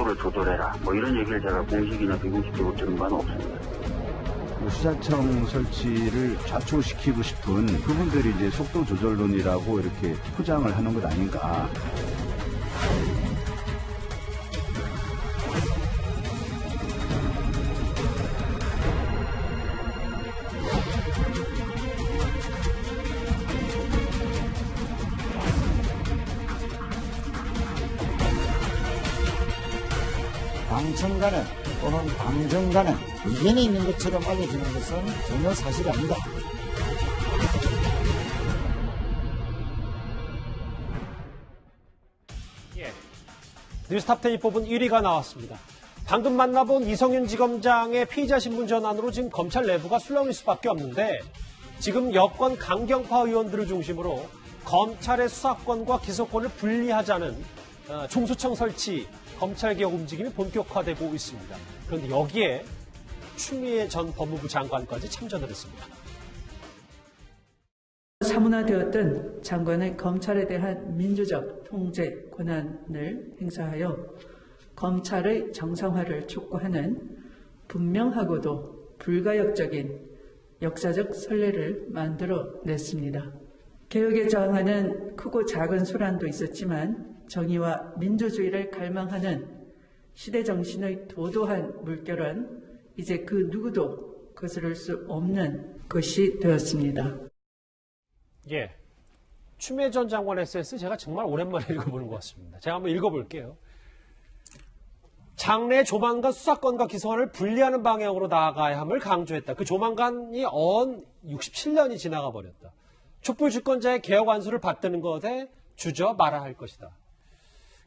속도를 조절해라. 뭐 이런 얘기를 제가 공식이나 비공식적으로 들은 바는 없습니다. 수사청 설치를 좌초시키고 싶은 그분들이 이제 속도 조절론이라고 이렇게 포장을 하는 것 아닌가. 방청간에 또는 방정간에 이견이 있는 것처럼 알려지는 것은 전혀 사실이 아니다. 예. 뉴스탑10이 뽑은 1위가 나왔습니다. 방금 만나본 이성윤 지검장의 피의자 신분 전환으로 지금 검찰 내부가 술렁일 수밖에 없는데 지금 여권 강경파 의원들을 중심으로 검찰의 수사권과 기소권을 분리하자는 중수청 설치, 검찰개혁 움직임이 본격화되고 있습니다. 그런데 여기에 추미애 전 법무부 장관까지 참전을 했습니다. 사문화되었던 장관의 검찰에 대한 민주적 통제 권한을 행사하여 검찰의 정상화를 촉구하는 분명하고도 불가역적인 역사적 선례를 만들어냈습니다. 개혁에 저항하는 크고 작은 소란도 있었지만 정의와 민주주의를 갈망하는 시대 정신의 도도한 물결은 이제 그 누구도 거스를 수 없는 것이 되었습니다. 예, 추미애 전 장관의 에세이스 제가 정말 오랜만에 읽어보는 것 같습니다. 제가 한번 읽어볼게요. 장래 조만간 수사권과 기소권을 분리하는 방향으로 나아가야 함을 강조했다. 그 조만간이 67년이 지나가 버렸다. 촛불 주권자의 개혁 완수를 받드는 것에 주저 말아야 할 것이다.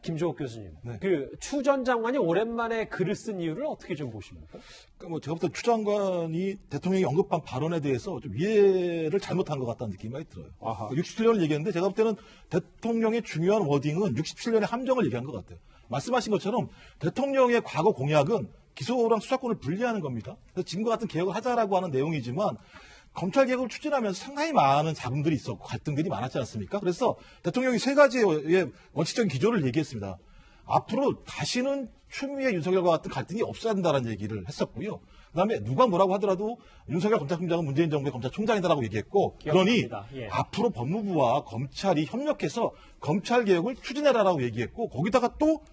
김종욱 교수님, 네. 추 전 장관이 오랜만에 글을 쓴 이유를 어떻게 좀 보십니까? 그러니까 제가 볼 때 추 장관이 대통령이 언급한 발언에 대해서 좀 이해를 잘못한 것 같다는 느낌이 많이 들어요. 아하. 67년을 얘기했는데 제가 볼 때는 대통령의 중요한 워딩은 67년의 함정을 얘기한 것 같아요. 말씀하신 것처럼 대통령의 과거 공약은 기소랑 수사권을 분리하는 겁니다. 그래서 지금과 같은 개혁을 하자라고 하는 내용이지만 검찰 개혁을 추진하면서 상당히 많은 잡음들이 있었고 갈등들이 많았지 않습니까? 그래서 대통령이 세 가지의 원칙적인 기조를 얘기했습니다. 앞으로 다시는 추미애 윤석열과 같은 갈등이 없어야 된다는 얘기를 했었고요. 그다음에 누가 뭐라고 하더라도 윤석열 검찰총장은 문재인 정부의 검찰총장이다라고 얘기했고 그러니 예. 앞으로 법무부와 검찰이 협력해서 검찰 개혁을 추진해라라고 얘기했고 거기다가 또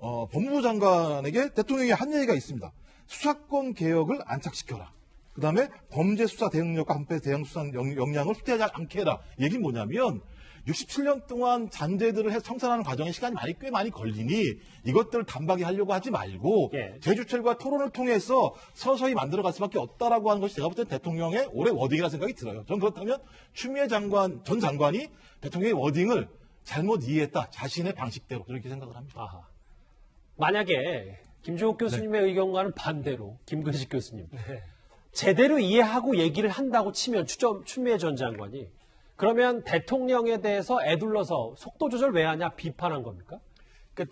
법무부 장관에게 대통령이 한 얘기가 있습니다. 수사권 개혁을 안착시켜라. 그다음에 범죄 수사 대응력과 한패 대응 수사 역량을 후퇴하지 않게 해라. 얘기는 뭐냐면 67년 동안 잔재들을 청산하는 과정에 시간이 꽤 많이 걸리니 이것들을 단박에 하려고 하지 말고 예. 재주철과 토론을 통해서 서서히 만들어갈 수밖에 없다라고 하는 것이 제가 볼 때는 대통령의 올해 워딩이라는 생각이 들어요. 전 그렇다면 추미애 전 장관이 대통령의 워딩을 잘못 이해했다. 자신의 방식대로 그렇게 생각을 합니다. 아하. 만약에 김종욱 교수님의 네. 의견과는 반대로 김근식 교수님 제대로 이해하고 얘기를 한다고 치면 추미애 전 장관이 그러면 대통령에 대해서 애둘러서 속도 조절 왜 하냐 비판한 겁니까? 그러니까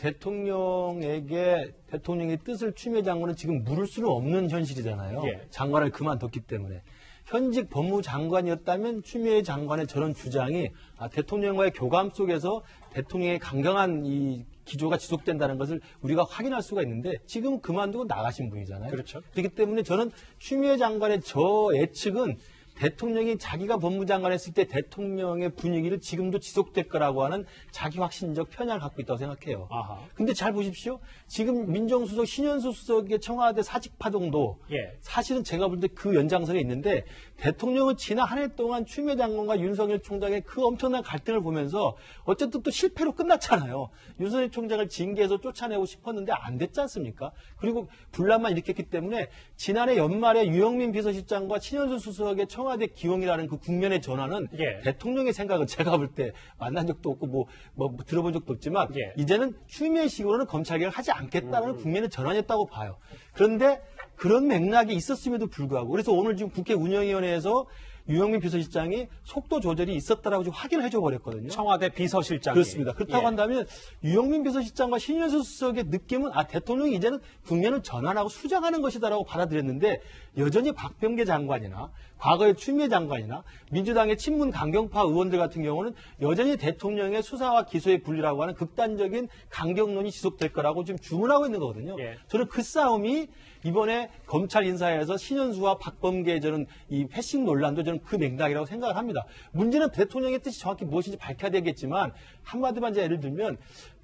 대통령의 뜻을 추미애 장관은 지금 물을 수는 없는 현실이잖아요. 예. 장관을 그만뒀기 때문에. 현직 법무장관이었다면 추미애 장관의 저런 주장이 대통령과의 교감 속에서 대통령의 강경한 이 기조가 지속된다는 것을 우리가 확인할 수가 있는데 지금 그만두고 나가신 분이잖아요. 그렇죠. 그렇기 때문에 저는 추미애 장관의 저 예측은 대통령이 자기가 법무장관 했을 때 대통령의 분위기를 지금도 지속될 거라고 하는 자기 확신적 편향을 갖고 있다고 생각해요. 아하. 근데 잘 보십시오. 지금 민정수석 신현수 수석의 청와대 사직파동도 예. 사실은 제가 볼 때 그 연장선에 있는데 대통령은 지난 한 해 동안 추미애 장관과 윤석열 총장의 그 엄청난 갈등을 보면서 어쨌든 또 실패로 끝났잖아요. 윤석열 총장을 징계해서 쫓아내고 싶었는데 안 됐지 않습니까? 그리고 분란만 일으켰기 때문에 지난해 연말에 유영민 비서실장과 신현수 수석의 청와대 기용이라는 그 국면의 전환은 예. 대통령의 생각은 제가 볼 때 만난 적도 없고 뭐 들어본 적도 없지만 예. 이제는 추미애식으로는 검찰개혁을 하지 않겠다는 국면의 전환이었다고 봐요. 그런데 그런 맥락이 있었음에도 불구하고 그래서 오늘 지금 국회 운영위원회에서 유영민 비서실장이 속도 조절이 있었다라고 지금 확인을 해줘 버렸거든요. 청와대 비서실장이. 그렇습니다. 그렇다고 예. 한다면 유영민 비서실장과 신현수 수석의 느낌은 대통령이 이제는 국면을 전환하고 수장하는 것이다라고 받아들였는데 여전히 박병계 장관이나 과거의 추미애 장관이나 민주당의 친문 강경파 의원들 같은 경우는 여전히 대통령의 수사와 기소의 분리라고 하는 극단적인 강경론이 지속될 거라고 지금 주문하고 있는 거거든요. 예. 저는 그 싸움이 이번에 검찰 인사에서 신현수와 박범계 저는 이 패싱 논란도 저는 그 맥락이라고 생각을 합니다. 문제는 대통령의 뜻이 정확히 무엇인지 밝혀야 되겠지만 한마디만 예를 들면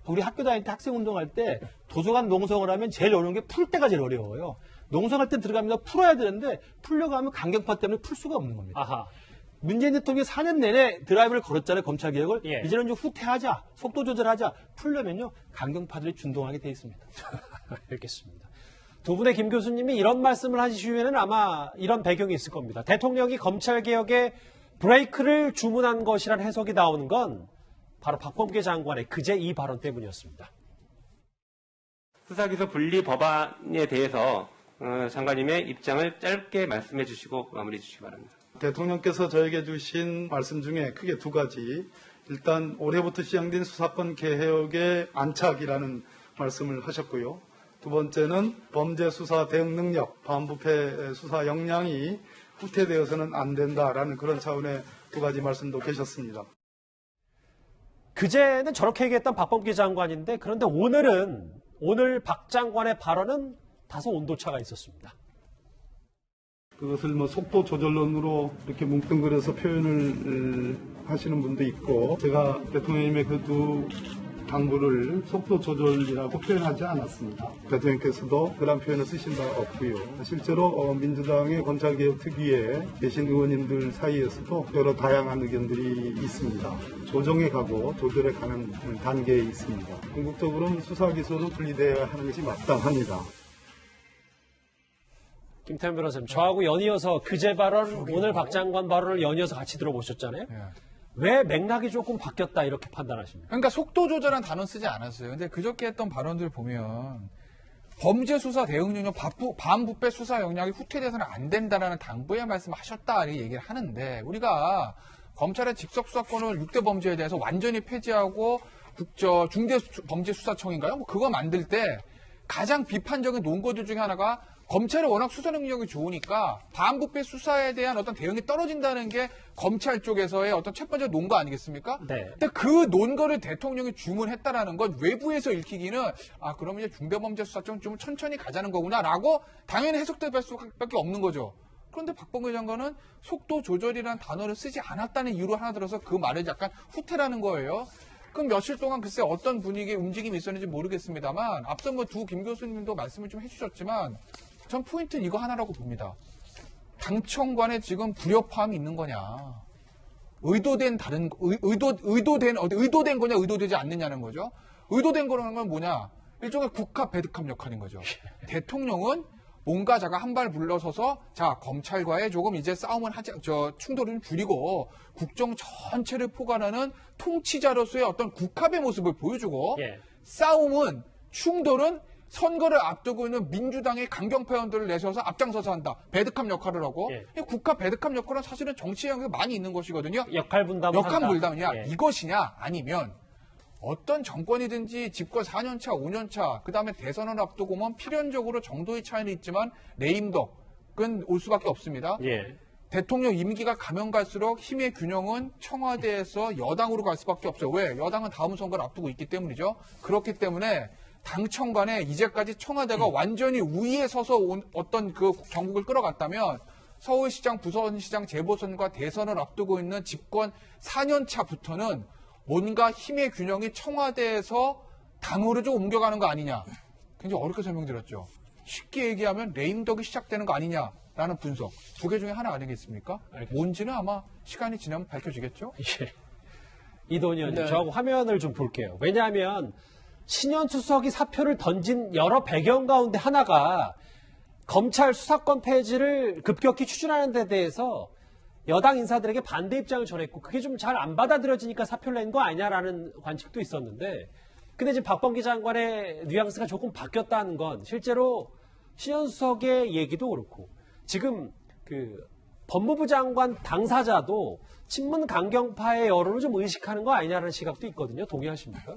우리 학교 다닐 때 학생 운동할 때 도서관 농성을 하면 제일 어려운 게 풀 때가 제일 어려워요. 농성할 때 들어갑니다. 풀어야 되는데 풀려고 하면 강경파 때문에 풀 수가 없는 겁니다. 아하. 문재인 대통령이 4년 내내 드라이브를 걸었잖아요. 검찰 개혁을. 예. 이제는 좀 후퇴하자. 속도 조절하자. 풀려면요. 강경파들이 준동하게 돼 있습니다. 알겠습니다. 두 분의 김 교수님이 이런 말씀을 하신 이유에는 아마 이런 배경이 있을 겁니다. 대통령이 검찰개혁에 브레이크를 주문한 것이라는 해석이 나오는 건 바로 박범계 장관의 그제 이 발언 때문이었습니다. 수사기소 분리 법안에 대해서 장관님의 입장을 짧게 말씀해 주시고 마무리해 주시기 바랍니다. 대통령께서 저에게 주신 말씀 중에 크게 두 가지. 일단 올해부터 시작된 수사권 개혁의 안착이라는 말씀을 하셨고요. 두 번째는 범죄 수사 대응 능력, 반부패 수사 역량이 후퇴되어서는 안 된다라는 그런 차원의 두 가지 말씀도 계셨습니다. 그제는 저렇게 얘기했던 박범계 장관인데 그런데 오늘 박 장관의 발언은 다소 온도차가 있었습니다. 그것을 속도 조절론으로 이렇게 뭉뚱그려서 표현을 하시는 분도 있고, 제가 대통령님의 그 두 당부를 속도 조절이라고 표현하지 않았습니다. 대통령께서도 그런 표현을 쓰신 바 없고요. 실제로 민주당의 검찰개혁 특위에 계신 의원님들 사이에서도 여러 다양한 의견들이 있습니다. 조정해 가고 조절해 가는 단계에 있습니다. 궁극적으로는 수사 기소는 분리되어야 하는 것이 마땅합니다. 김태현 변호사님, 저하고 연이어서 그제 발언, 오늘 박 장관 발언을 연이어서 같이 들어보셨잖아요. 왜 맥락이 조금 바뀌었다 이렇게 판단하십니까? 그러니까 속도 조절한 단어 쓰지 않았어요. 근데 그저께 했던 발언들 보면 범죄 수사 대응 능력, 반부패 수사 역량이 후퇴돼서는 안 된다라는 당부의 말씀을 하셨다 이렇게 얘기를 하는데, 우리가 검찰의 직접 수사권을 6대 범죄에 대해서 완전히 폐지하고 중대범죄수사청인가요? 그거 만들 때 가장 비판적인 논거들 중에 하나가 검찰이 워낙 수사 능력이 좋으니까 반부패 수사에 대한 어떤 대응이 떨어진다는 게 검찰 쪽에서의 어떤 첫 번째 논거 아니겠습니까? 네. 근데 그 논거를 대통령이 주문했다라는 건 외부에서 읽히기는 그럼 이제 중대범죄수사청 좀 천천히 가자는 거구나라고 당연히 해석될 수밖에 없는 거죠. 그런데 박범계 장관은 속도 조절이라는 단어를 쓰지 않았다는 이유로 하나 들어서 그 말을 약간 후퇴라는 거예요. 그럼 며칠 동안 글쎄 어떤 분위기의 움직임이 있었는지 모르겠습니다만, 앞서 두 김 교수님도 말씀을 좀 해주셨지만 전 포인트는 이거 하나라고 봅니다. 당청관에 지금 불협화음이 있는 거냐, 의도된 거냐, 의도되지 않느냐는 거죠. 의도된 거라는 건 뭐냐, 일종의 국합 배드캅 역할인 거죠. 대통령은 뭔가 자가 한 발 물러서서 검찰과의 조금 이제 싸움을 충돌을 좀 줄이고 국정 전체를 포괄하는 통치자로서의 어떤 국합의 모습을 보여주고, 싸움은, 충돌은 선거를 앞두고 있는 민주당의 강경파 의원들을 내세워서 앞장서서 한다. 배드캅 역할을 하고. 국합 배드캅 역할은 사실은 정치 영역에 많이 있는 것이거든요. 역할 분담이냐, 이것이냐, 아니면 어떤 정권이든지 집권 4년차, 5년차, 그 다음에 대선을 앞두고 보면 필연적으로 정도의 차이는 있지만 레임덕은 올 수밖에 없습니다. 대통령 임기가 가면 갈수록 힘의 균형은 청와대에서 여당으로 갈 수밖에 없어요. 왜? 여당은 다음 선거를 앞두고 있기 때문이죠. 그렇기 때문에 당청 간에 이제까지 청와대가 완전히 우위에 서서 어떤 그 경국을 끌어갔다면, 서울시장, 부천시장 재보선과 대선을 앞두고 있는 집권 4년차부터는 뭔가 힘의 균형이 청와대에서 당으로 좀 옮겨가는 거 아니냐. 굉장히 어렵게 설명드렸죠. 쉽게 얘기하면 레임덕이 시작되는 거 아니냐라는 분석. 두 개 중에 하나 아니겠습니까? 뭔지는 아마 시간이 지나면 밝혀지겠죠? 이동희 의원님, 저하고 화면을 좀 볼게요. 왜냐하면 신현수 수석이 사표를 던진 여러 배경 가운데 하나가 검찰 수사권 폐지를 급격히 추진하는 데 대해서 여당 인사들에게 반대 입장을 전했고, 그게 좀 잘 안 받아들여지니까 사표를 낸 거 아니냐라는 관측도 있었는데, 근데 지금 박범계 장관의 뉘앙스가 조금 바뀌었다는 건 실제로 신현수 수석의 얘기도 그렇고, 지금 법무부 장관 당사자도 친문 강경파의 여론을 좀 의식하는 거 아니냐는 시각도 있거든요. 동의하십니까?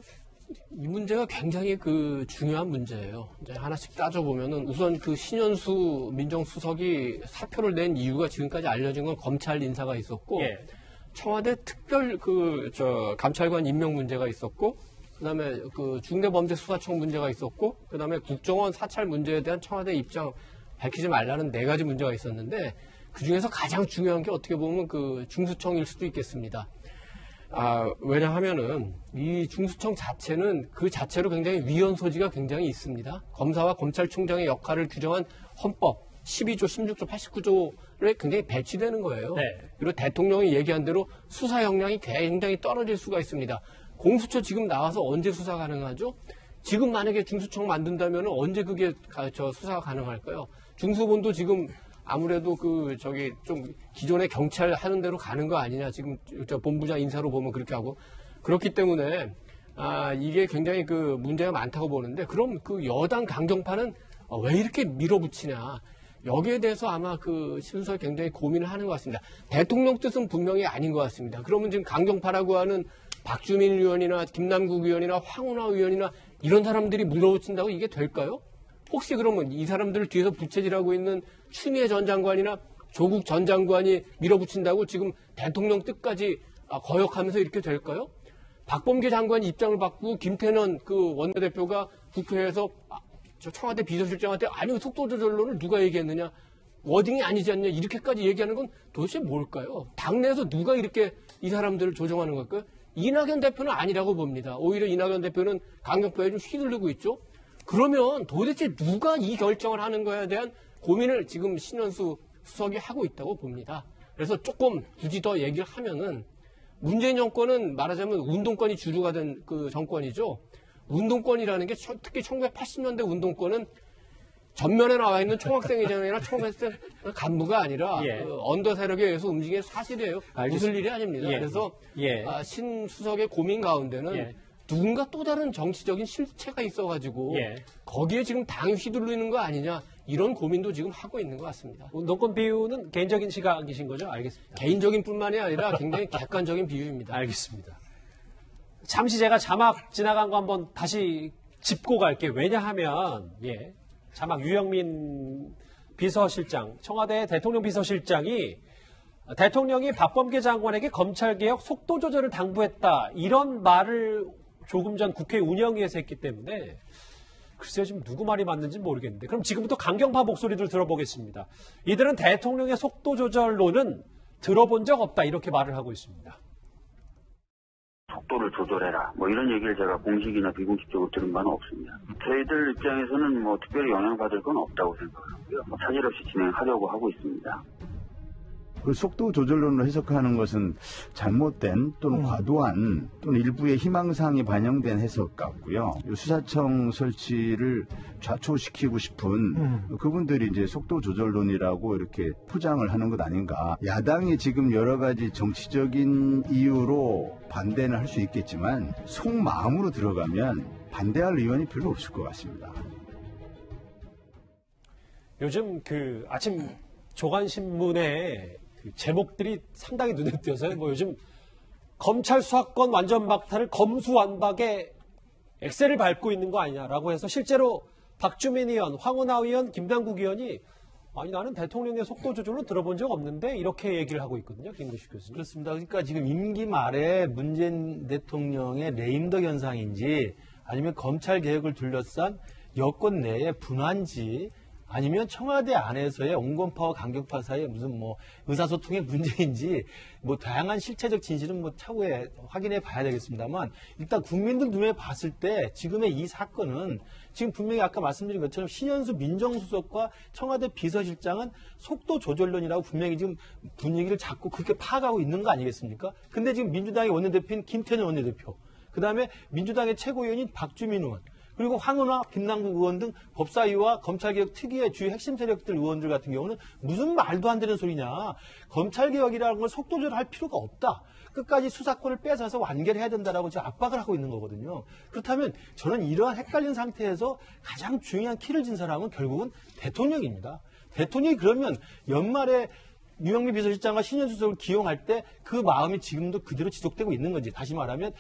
이 문제가 굉장히 중요한 문제예요. 이제 하나씩 따져보면은 우선 신현수 민정수석이 사표를 낸 이유가 지금까지 알려진 건 검찰 인사가 있었고, 예. 청와대 특별 감찰관 임명 문제가 있었고, 그다음에 중대범죄수사청 문제가 있었고, 그다음에 국정원 사찰 문제에 대한 청와대 입장 밝히지 말라는 4가지 문제가 있었는데, 그 중에서 가장 중요한 게 어떻게 보면 중수청일 수도 있겠습니다. 왜냐하면은 이 중수청 자체는 그 자체로 굉장히 위헌 소지가 굉장히 있습니다. 검사와 검찰총장의 역할을 규정한 헌법 12조, 16조, 89조에 굉장히 배치되는 거예요. 네. 그리고 대통령이 얘기한 대로 수사 역량이 굉장히 떨어질 수가 있습니다. 공수처 지금 나와서 언제 수사 가능하죠? 지금 만약에 중수청 만든다면 언제 그게 수사가 가능할까요? 중수본도 지금 아무래도 좀 기존의 경찰 하는 대로 가는 거 아니냐. 지금 본부장 인사로 보면 그렇게 하고. 그렇기 때문에, 이게 굉장히 문제가 많다고 보는데, 그럼 여당 강경파는 왜 이렇게 밀어붙이냐. 여기에 대해서 아마 신수가 굉장히 고민을 하는 것 같습니다. 대통령 뜻은 분명히 아닌 것 같습니다. 그러면 지금 강경파라고 하는 박주민 의원이나 김남국 의원이나 황운하 의원이나 이런 사람들이 밀어붙인다고 이게 될까요? 혹시 그러면 이 사람들을 뒤에서 부채질하고 있는 추미애 전 장관이나 조국 전 장관이 밀어붙인다고 지금 대통령 뜻까지 거역하면서 이렇게 될까요? 박범계 장관이 입장을 바꾸고 김태년 원내대표가 국회에서 청와대 비서실장한테 아니 속도 조절론을 누가 얘기했느냐, 워딩이 아니지 않냐 이렇게까지 얘기하는 건 도대체 뭘까요? 당내에서 누가 이렇게 이 사람들을 조정하는 걸까요? 이낙연 대표는 아니라고 봅니다. 오히려 이낙연 대표는 강경파에 좀 휘둘리고 있죠. 그러면 도대체 누가 이 결정을 하는 거에 대한 고민을 지금 신현수 수석이 하고 있다고 봅니다. 그래서 조금 굳이 더 얘기를 하면은 문재인 정권은 말하자면 운동권이 주류가 된 정권이죠. 운동권이라는 게 특히 1980년대 운동권은 전면에 나와 있는 총학생회장이나 총학생 간부가 아니라 예. 언더 세력에 의해서 움직이는 사실이에요. 웃을 일이 아닙니다. 예. 그래서 신 수석의 고민 가운데는 누군가 또 다른 정치적인 실체가 있어가지고 거기에 지금 당이 휘둘리는 거 아니냐 이런 고민도 지금 하고 있는 것 같습니다. 운동권 비유는 개인적인 시각이신 거죠? 알겠습니다. 개인적인 뿐만이 아니라 굉장히 객관적인 비유입니다. 알겠습니다. 잠시 제가 자막 지나간 거 한번 다시 짚고 갈게요. 왜냐하면 자막 유영민 비서실장, 청와대 대통령 비서실장이 대통령이 박범계 장관에게 검찰개혁 속도 조절을 당부했다. 이런 말을 조금 전 국회 운영위에서 했기 때문에 글쎄요, 지금 누구 말이 맞는지 모르겠는데. 그럼 지금부터 강경파 목소리들 들어보겠습니다. 이들은 대통령의 속도 조절론은 들어본 적 없다. 이렇게 말을 하고 있습니다. 속도를 조절해라. 이런 얘기를 제가 공식이나 비공식적으로 들은 바는 없습니다. 저희들 입장에서는 특별히 영향받을 건 없다고 생각하고요. 차질 없이 진행하려고 하고 있습니다. 그 속도 조절론을 해석하는 것은 잘못된 또는 과도한 또는 일부의 희망사항이 반영된 해석 같고요. 수사청 설치를 좌초시키고 싶은 그분들이 이제 속도 조절론이라고 이렇게 포장을 하는 것 아닌가. 야당이 지금 여러 가지 정치적인 이유로 반대는 할 수 있겠지만 속마음으로 들어가면 반대할 의원이 별로 없을 것 같습니다. 요즘 아침 조간신문에 제목들이 상당히 눈에 띄어서요. 요즘 검찰 수사권 완전 박탈을 검수완박에 엑셀을 밟고 있는 거 아니냐라고 해서 실제로 박주민 의원, 황운하 의원, 김남국 의원이 아니 나는 대통령의 속도 조절로 들어본 적 없는데 이렇게 얘기를 하고 있거든요. 김구식 교수님. 그렇습니다. 그러니까 지금 임기 말에 문재인 대통령의 레임덕 현상인지 아니면 검찰 개혁을 둘러싼 여권 내의 분화인지 아니면 청와대 안에서의 온건파와 강경파 사이에 무슨 의사소통의 문제인지 다양한 실체적 진실은 차후에 확인해 봐야 되겠습니다만 일단 국민들 눈에 봤을 때 지금의 이 사건은 지금 분명히 아까 말씀드린 것처럼 신현수 민정수석과 청와대 비서실장은 속도 조절론이라고 분명히 지금 분위기를 잡고 그렇게 파악하고 있는 거 아니겠습니까? 근데 지금 민주당의 원내대표인 김태년 원내대표, 그 다음에 민주당의 최고위원인 박주민 의원, 그리고 황운하, 김남국 의원 등 법사위와 검찰개혁 특위의 주요 핵심 세력들 의원들 같은 경우는 무슨 말도 안 되는 소리냐. 검찰개혁이라는 걸 속도조절할 필요가 없다. 끝까지 수사권을 뺏어서 완결해야 된다라고 지금 압박을 하고 있는 거거든요. 그렇다면 저는 이러한 헷갈린 상태에서 가장 중요한 키를 진 사람은 결국은 대통령입니다. 대통령이 그러면 연말에 유영민 비서실장과 신현수석을 기용할 때 그 마음이 지금도 그대로 지속되고 있는 건지, 다시 말하면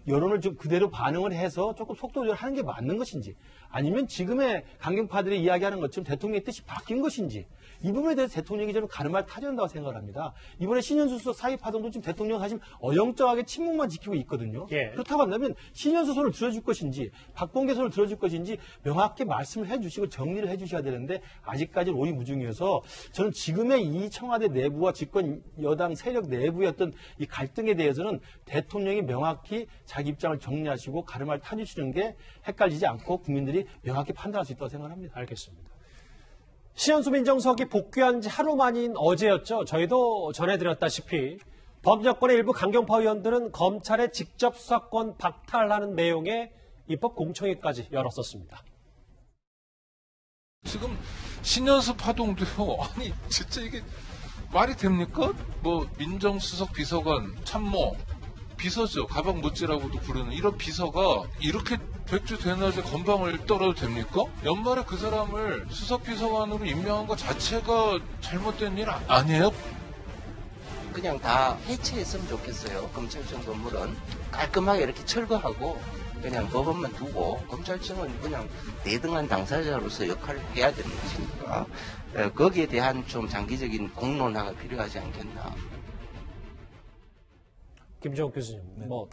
여론을 좀 그대로 반응을 해서 조금 속도 조절하는 게 맞는 것인지, 아니면 지금의 강경파들이 이야기하는 것처럼 대통령의 뜻이 바뀐 것인지, 이 부분에 대해서 대통령이 저는 가르마를 타야 된다고 생각을 합니다. 이번에 신현수 수석 사의 파동도 지금 대통령 사실 어영쩡하게 침묵만 지키고 있거든요. 예. 그렇다고 한다면 신현수 손을 들어줄 것인지 박범계 손을 들어줄 것인지 명확히 말씀을 해주시고 정리를 해주셔야 되는데 아직까지는 오리무중이어서 저는 지금의 이 청와대 내부와 집권 여당 세력 내부의 어떤 이 갈등에 대해서는 대통령이 명확히 자기 입장을 정리하시고 가르마를 타주시는 게 헷갈리지 않고 국민들이 명확히 판단할 수 있다고 생각합니다. 알겠습니다. 신현수 민정수석이 복귀한 지 하루 만인 어제였죠. 저희도 전해드렸다시피 범여권의 일부 강경파 의원들은 검찰의 직접 수사권 박탈하는 내용의 입법 공청회까지 열었었습니다. 지금 신현수 파동도요. 아니 진짜 이게 말이 됩니까? 뭐 민정수석 비서관, 참모, 비서죠. 가방 못지라고도 부르는 이런 비서가 이렇게 백주 대낮에 건방을 떨어도 됩니까? 연말에 그 사람을 수석비서관으로 임명한 것 자체가 잘못된 일 아니에요? 그냥 다 해체했으면 좋겠어요. 검찰청 건물은 깔끔하게 이렇게 철거하고 그냥 법원만 두고 검찰청은 그냥 대등한 당사자로서 역할을 해야 되는 것이니까 거기에 대한 좀 장기적인 공론화가 필요하지 않겠나. 김정욱 교수님, 뭐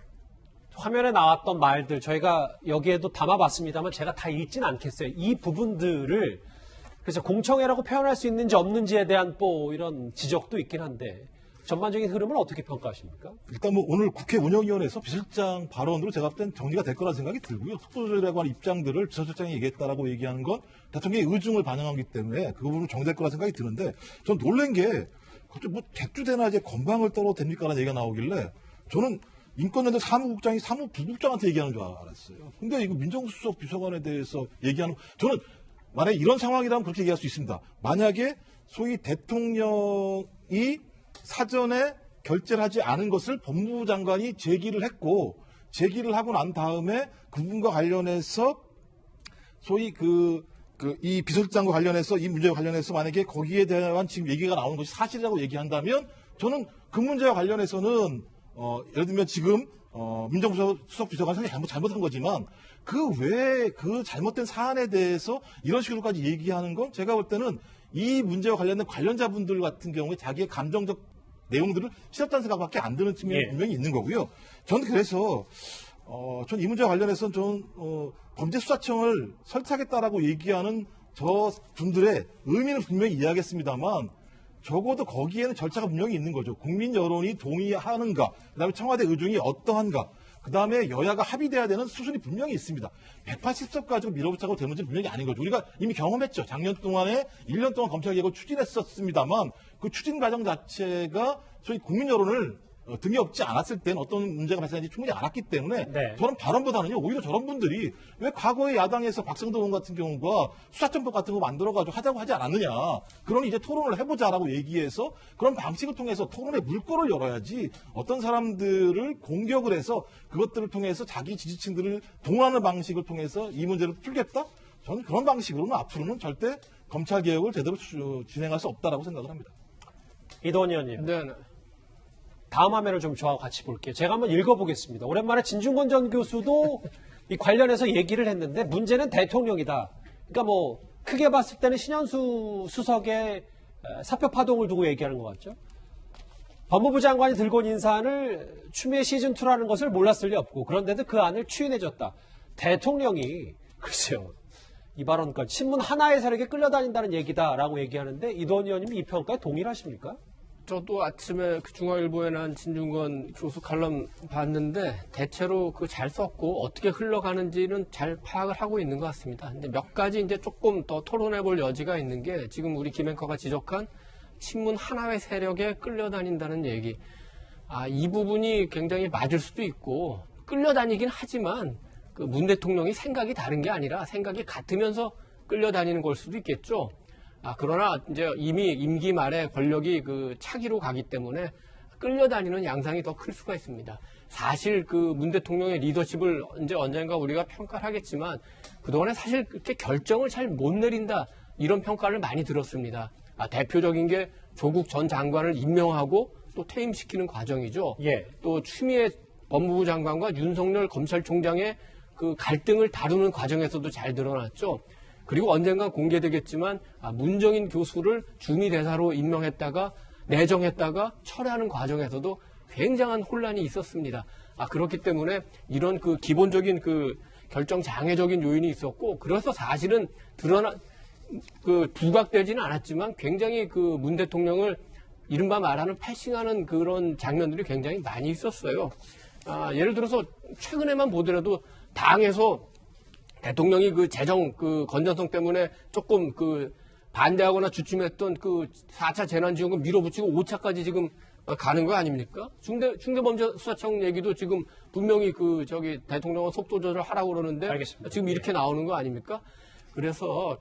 화면에 나왔던 말들 저희가 여기에도 담아봤습니다만 제가 다 읽진 않겠어요. 이 부분들을 그래서 공청회라고 표현할 수 있는지 없는지에 대한 뭐 이런 지적도 있긴 한데 전반적인 흐름을 어떻게 평가하십니까? 일단 뭐 오늘 국회 운영위원회에서 비서실장 발언으로 제가 볼 땐 정리가 될 거라는 생각이 들고요. 속도조절이라고 하는 입장들을 비서실장이 얘기했다라고 얘기하는 건 대통령의 의중을 반영하기 때문에 그 부분은 정될 거라 생각이 드는데 전 놀란 게 갑자기 뭐 백주대낮에 건방을 떨어도 됩니까라는 얘기가 나오길래 저는 인권연대 사무국장이 사무부국장한테 얘기하는 줄 알았어요. 근데 이거 민정수석 비서관에 대해서 얘기하는, 저는 만약에 이런 상황이라면 그렇게 얘기할 수 있습니다. 만약에 소위 대통령이 사전에 결재를 하지 않은 것을 법무부 장관이 제기를 했고, 제기를 하고 난 다음에 그 부분과 관련해서 소위 이 비서실장과 관련해서 이 문제와 관련해서 만약에 거기에 대한 지금 얘기가 나오는 것이 사실이라고 얘기한다면 저는 그 문제와 관련해서는 예를 들면 지금 민정수석 비서관이 잘못한 거지만 그 외에 그 잘못된 사안에 대해서 이런 식으로까지 얘기하는 건 제가 볼 때는 이 문제와 관련된 관련자분들 같은 경우에 자기의 감정적 내용들을 싫었다는 생각밖에 안 드는 측면이 분명히 있는 거고요. 저는 그래서 전 이 문제와 관련해서는 저는 범죄수사청을 설치하겠다라고 얘기하는 저 분들의 의미는 분명히 이해하겠습니다만 적어도 거기에는 절차가 분명히 있는 거죠. 국민 여론이 동의하는가, 그다음에 청와대 의중이 어떠한가, 그다음에 여야가 합의돼야 되는 수순이 분명히 있습니다. 180석 가지고 밀어붙이고 될 문제는 분명히 아닌 거죠. 우리가 이미 경험했죠. 작년 동안에 1년 동안 검찰개혁을 추진했었습니다만 그 추진 과정 자체가 소위 국민 여론을 등에 업지 않았을 때는 어떤 문제가 발생하는지 충분히 알았기 때문에 저는 발언보다는요 오히려 저런 분들이 왜 과거에 야당에서 박성도 의원 같은 경우가 수사청법 같은 거 만들어가지고 하자고 하지 않았느냐, 그러니 이제 토론을 해보자라고 얘기해서 그런 방식을 통해서 토론의 물꼬를 열어야지 어떤 사람들을 공격을 해서 그것들을 통해서 자기 지지층들을 동원하는 방식을 통해서 이 문제를 풀겠다? 저는 그런 방식으로는 앞으로는 절대 검찰개혁을 제대로 진행할 수 없다라고 생각을 합니다. 이동원 의원님. 네. 다음 화면을 좀 저와 같이 볼게요. 제가 한번 읽어보겠습니다. 오랜만에 진중권 전 교수도 이 관련해서 얘기를 했는데 문제는 대통령이다. 그러니까 뭐 크게 봤을 때는 신현수 수석의 사표 파동을 두고 얘기하는 것 같죠. 법무부 장관이 들고 온 인사안을 추미애 시즌2라는 것을 몰랐을 리 없고 그런데도 그 안을 추인해줬다. 대통령이 글쎄요. 이 발언까지 신문 하나의 세력에 끌려다닌다는 얘기다라고 얘기하는데 이동원 의원님이 이 평가에 동의하십니까? 저도 아침에 그 중앙일보에 난 진중권 교수 칼럼 봤는데 대체로 그 잘 썼고 어떻게 흘러가는지는 잘 파악을 하고 있는 것 같습니다. 근데 몇 가지 이제 조금 더 토론해 볼 여지가 있는 게 지금 우리 김 앵커가 지적한 친문 하나의 세력에 끌려다닌다는 얘기. 이 부분이 굉장히 맞을 수도 있고 끌려다니긴 하지만 그 문 대통령이 생각이 다른 게 아니라 생각이 같으면서 끌려다니는 걸 수도 있겠죠. 그러나 이제 이미 임기 말에 권력이 그 차기로 가기 때문에 끌려다니는 양상이 더 클 수가 있습니다. 사실 그 문 대통령의 리더십을 이제 언젠가 우리가 평가를 하겠지만 그동안에 사실 그렇게 결정을 잘 못 내린다 이런 평가를 많이 들었습니다. 대표적인 게 조국 전 장관을 임명하고 또 퇴임시키는 과정이죠. 예. 또 추미애 법무부 장관과 윤석열 검찰총장의 그 갈등을 다루는 과정에서도 잘 드러났죠. 그리고 언젠가 공개되겠지만 문정인 교수를 주미대사로 임명했다가 내정했다가 철회하는 과정에서도 굉장한 혼란이 있었습니다. 그렇기 때문에 이런 그 기본적인 그 결정 장애적인 요인이 있었고, 그래서 사실은 부각되지는 않았지만 굉장히 그 문 대통령을 이른바 말하는 패싱하는 그런 장면들이 굉장히 많이 있었어요. 예를 들어서 최근에만 보더라도 당에서 대통령이 그 재정 그 건전성 때문에 조금 그 반대하거나 주춤했던 그 4차 재난지원금 밀어붙이고 5차까지 지금 가는 거 아닙니까? 중대범죄수사청 얘기도 지금 분명히 대통령은 속도 조절하라고 그러는데 알겠습니다. 지금 이렇게 나오는 거 아닙니까? 그래서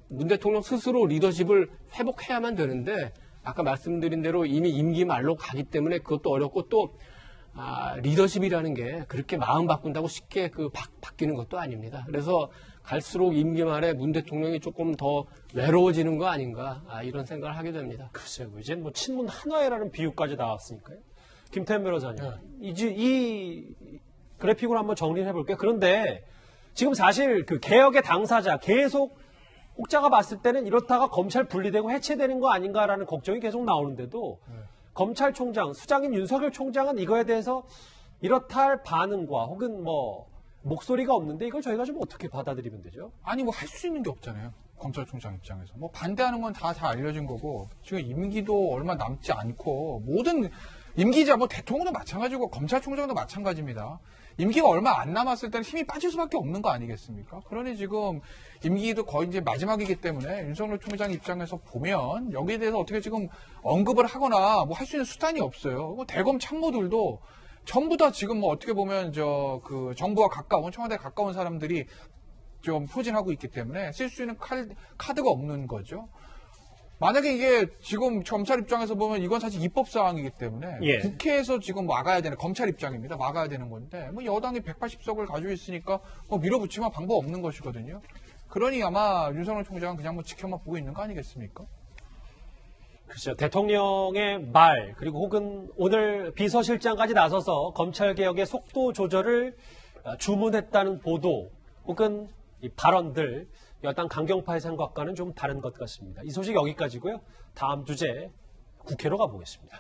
문 대통령 스스로 리더십을 회복해야만 되는데, 아까 말씀드린 대로 이미 임기 말로 가기 때문에 그것도 어렵고, 또 리더십이라는 게 그렇게 마음 바꾼다고 쉽게 바뀌는 것도 아닙니다. 그래서 갈수록 임기 말에 문 대통령이 조금 더 외로워지는 거 아닌가, 이런 생각을 하게 됩니다. 글쎄요, 이제 뭐 친문 한화회라는 비유까지 나왔으니까요. 김태현 변호사님, 이 그래픽으로 한번 정리를 해볼게요. 그런데 지금 사실 그 개혁의 당사자 계속 혹자가 봤을 때는 이렇다가 검찰 분리되고 해체되는 거 아닌가라는 걱정이 계속 나오는데도 검찰총장, 수장인 윤석열 총장은 이거에 대해서 이렇다 할 반응과 혹은 뭐 목소리가 없는데, 이걸 저희가 좀 어떻게 받아들이면 되죠? 아니 뭐 할 수 있는 게 없잖아요. 검찰총장 입장에서. 뭐 반대하는 건 다 알려진 거고, 지금 임기도 얼마 남지 않고, 모든 임기자 뭐 대통령도 마찬가지고 검찰총장도 마찬가지입니다. 임기가 얼마 안 남았을 때는 힘이 빠질 수밖에 없는 거 아니겠습니까? 그러니 지금 임기도 거의 이제 마지막이기 때문에 윤석열 총장 입장에서 보면 여기에 대해서 어떻게 지금 언급을 하거나 뭐 할 수 있는 수단이 없어요. 뭐 대검 참모들도 전부 다 지금 뭐 어떻게 보면 정부와 가까운, 청와대에 가까운 사람들이 좀 포진하고 있기 때문에 쓸 수 있는 카드가 없는 거죠. 만약에 이게 지금 검찰 입장에서 보면 이건 사실 입법 사항이기 때문에 국회에서 지금 막아야 되는, 검찰 입장입니다. 막아야 되는 건데, 뭐 여당이 180석을 가지고 있으니까 뭐 밀어붙이면 방법 없는 것이거든요. 그러니 아마 윤석열 총장은 그냥 뭐 지켜만 보고 있는 거 아니겠습니까? 글쎄요, 대통령의 말, 그리고 혹은 오늘 비서실장까지 나서서 검찰개혁의 속도 조절을 주문했다는 보도, 혹은 이 발언들, 여당 강경파의 생각과는 좀 다른 것 같습니다. 이 소식 여기까지고요. 다음 주제 국회로 가보겠습니다.